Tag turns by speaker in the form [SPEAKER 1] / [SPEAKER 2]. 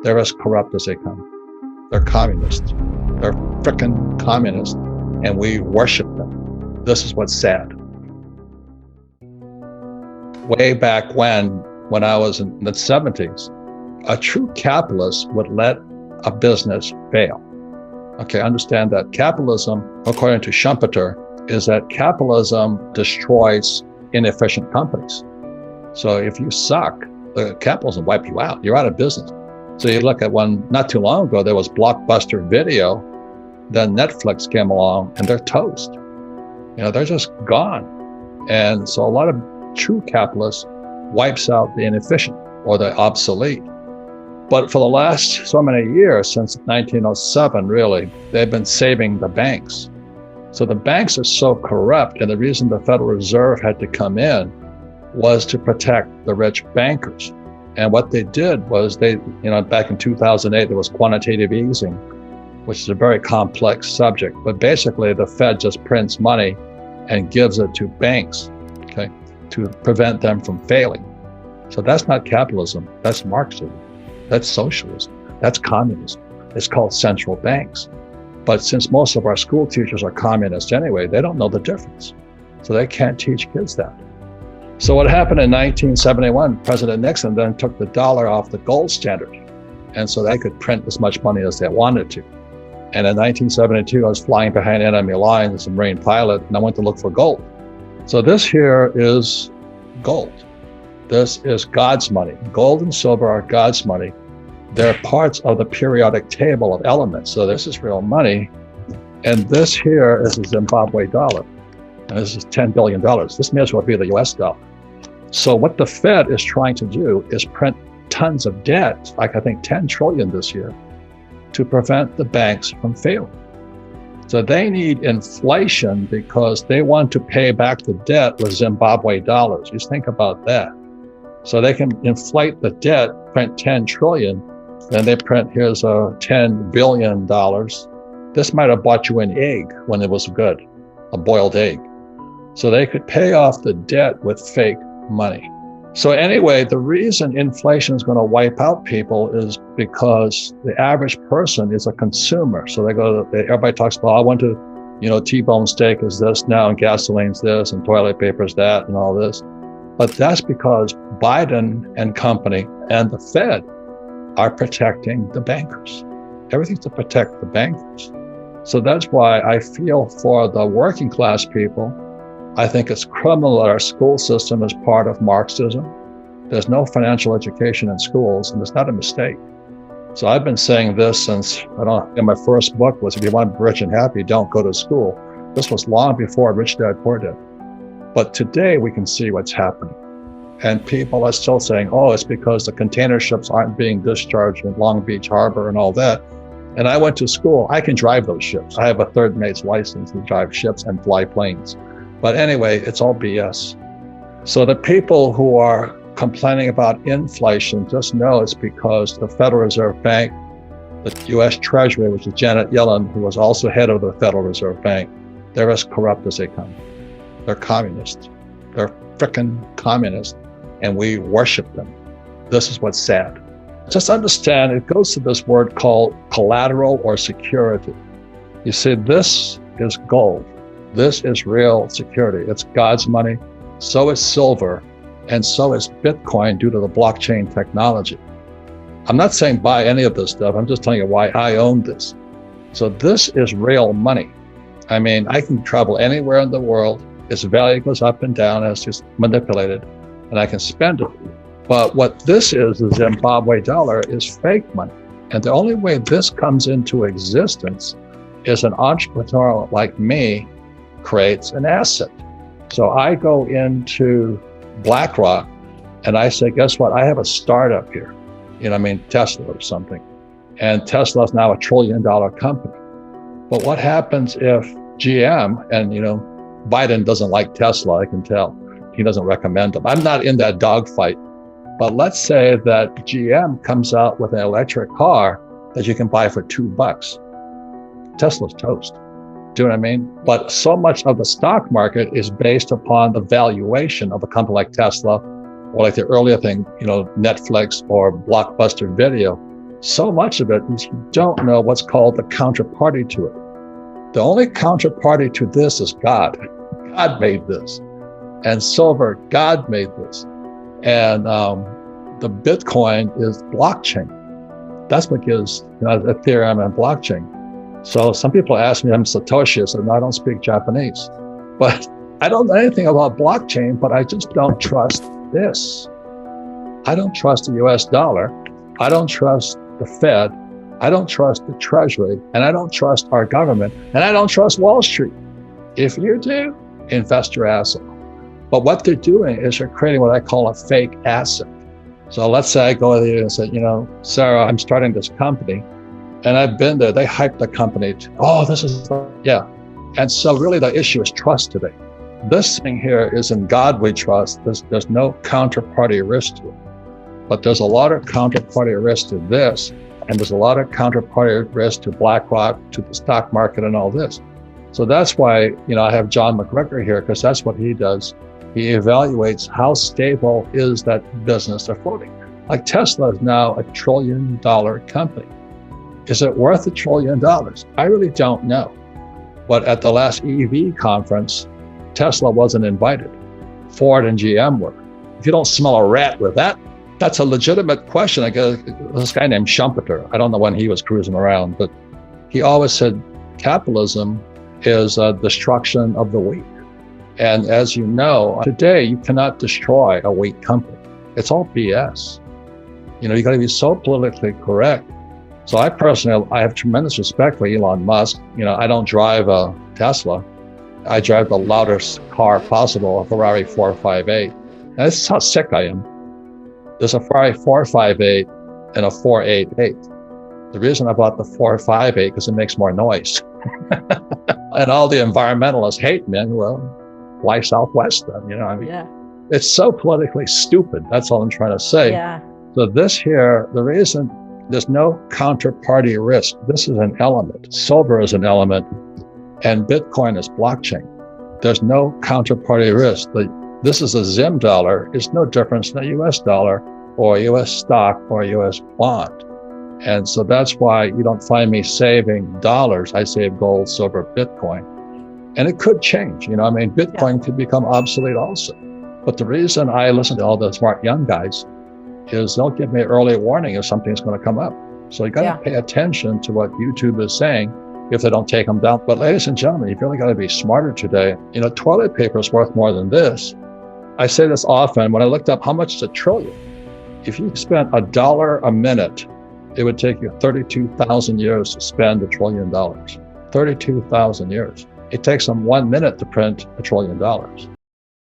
[SPEAKER 1] They're as corrupt as they come. They're communists. They're frickin' communists, and we worship them. This is what's sad. Way back when I was in the 70s, a true capitalist would let a business fail. Okay, understand that capitalism, according to Schumpeter, is that capitalism destroys inefficient companies. So if you suck, the capitalism wipe you out. You're out of business. So you look at one, not too long ago, there was Blockbuster Video, then Netflix came along and they're toast. They're just gone. And so a lot of true capitalists wipes out the inefficient or the obsolete. But for the last so many years, since 1907, really, they've been saving the banks. So the banks are so corrupt, and the reason the Federal Reserve had to come in was to protect the rich bankers. And what they did was back in 2008, there was quantitative easing, which is a very complex subject. But basically, the Fed just prints money and gives it to banks, okay, to prevent them from failing. So that's not capitalism, that's Marxism, that's socialism, that's communism. It's called central banks. But since most of our school teachers are communists anyway, they don't know the difference. So they can't teach kids that. So what happened in 1971, President Nixon then took the dollar off the gold standard. And so they could print as much money as they wanted to. And in 1972, I was flying behind enemy lines as a Marine pilot, and I went to look for gold. So this here is gold. This is God's money. Gold and silver are God's money. They're parts of the periodic table of elements. So this is real money. And this here is a Zimbabwe dollar. And this is $10 billion. This may as well be the US dollar. So what the Fed is trying to do is print tons of debt, like I think 10 trillion this year, to prevent the banks from failing. So they need inflation because they want to pay back the debt with Zimbabwe dollars. Just think about that. So they can inflate the debt, print 10 trillion, then they print, here's a $10 billion. This might have bought you an egg when it was good, a boiled egg. So they could pay off the debt with fake money. So anyway, the reason inflation is going to wipe out people is because the average person is a consumer. So everybody talks about, I want to, T-bone steak is this now, and gasoline's this, and toilet paper is that, and all this. But that's because Biden and company and the Fed are protecting the bankers. Everything's to protect the bankers. So that's why I feel for the working class people. I think it's criminal that our school system is part of Marxism. There's no financial education in schools, and it's not a mistake. So I've been saying this since, in my first book was, if you want to be rich and happy, don't go to school. This was long before Rich Dad Poor Dad. But today we can see what's happening. And people are still saying, oh, it's because the container ships aren't being discharged in Long Beach Harbor and all that. And I went to school, I can drive those ships. I have a third mate's license to drive ships and fly planes. But anyway, it's all BS. So the people who are complaining about inflation, just know it's because the Federal Reserve Bank, the US Treasury, which is Janet Yellen, who was also head of the Federal Reserve Bank, they're as corrupt as they come. They're communists. They're frickin' communists, and we worship them. This is what's sad. Just understand, it goes to this word called collateral or security. You see, this is gold. This is real security. It's God's money. So is silver, and so is Bitcoin due to the blockchain technology. I'm not saying buy any of this stuff. I'm just telling you why I own this. So this is real money. I mean, I can travel anywhere in the world. Its value goes up and down as it's manipulated, and I can spend it. But what this is, the Zimbabwe dollar, is fake money. And the only way this comes into existence is an entrepreneur like me creates an asset. So I go into BlackRock and I say, guess what? I have a startup here. Tesla or something. And Tesla is now $1 trillion company. But what happens if GM, and Biden doesn't like Tesla, I can tell. He doesn't recommend them. I'm not in that dogfight. But let's say that GM comes out with an electric car that you can buy for $2. Tesla's toast. Do you know what I mean? But so much of the stock market is based upon the valuation of a company like Tesla, or like the earlier thing, Netflix or Blockbuster Video. so much of it is you don't know what's called the counterparty to it. The only counterparty to this is God. God made this. And silver, God made this. And the Bitcoin is blockchain. That's what gives Ethereum and blockchain. So some people ask me, I'm Satoshi. I said, no, I don't speak Japanese. But I don't know anything about blockchain, but I just don't trust this. I don't trust the US dollar. I don't trust the Fed. I don't trust the Treasury. And I don't trust our government. And I don't trust Wall Street. If you do, invest your ass off. But what they're doing is they're creating what I call a fake asset. So let's say I go to you and say, Sarah, I'm starting this company. And I've been there. They hyped the company. This is, yeah. And so really the issue is trust today. This thing here is in God we trust. There's no counterparty risk to it. But there's a lot of counterparty risk to this. And there's a lot of counterparty risk to BlackRock, to the stock market and all this. So that's why, I have John McGregor here, because that's what he does. He evaluates how stable is that business they're floating. Like Tesla is now $1 trillion company. Is it worth $1 trillion? I really don't know. But at the last EV conference, Tesla wasn't invited. Ford and GM were. If you don't smell a rat with that, that's a legitimate question. I guess this guy named Schumpeter, I don't know when he was cruising around, but he always said capitalism is a destruction of the weak. And as you know, today you cannot destroy a weak company. It's all BS. You got to be so politically correct. So I have tremendous respect for Elon Musk. I don't drive a Tesla. I drive the loudest car possible, a Ferrari 458. And this is how sick I am. There's a Ferrari 458 and a 488. The reason I bought the 458 because it makes more noise. And all the environmentalists hate me. Well, fly Southwest then,
[SPEAKER 2] Yeah.
[SPEAKER 1] It's so politically stupid. That's all I'm trying to say.
[SPEAKER 2] Yeah.
[SPEAKER 1] So this here, the reason there's no counterparty risk. This is an element. Silver is an element, and Bitcoin is blockchain. There's no counterparty risk. This is a Zim dollar. It's no difference than a US dollar or a US stock or a US bond. And so that's why you don't find me saving dollars. I save gold, silver, Bitcoin. And it could change. Bitcoin could become obsolete also. But the reason I listen to all the smart young guys is they'll give me early warning if something's going to come up. So you got to pay attention to what YouTube is saying if they don't take them down. But ladies and gentlemen, you've really got to be smarter today. Toilet paper is worth more than this. I say this often when I looked up how much is $1 trillion. If you spent $1 a minute, it would take you 32,000 years to spend $1 trillion. 32,000 years. It takes them 1 minute to print $1 trillion.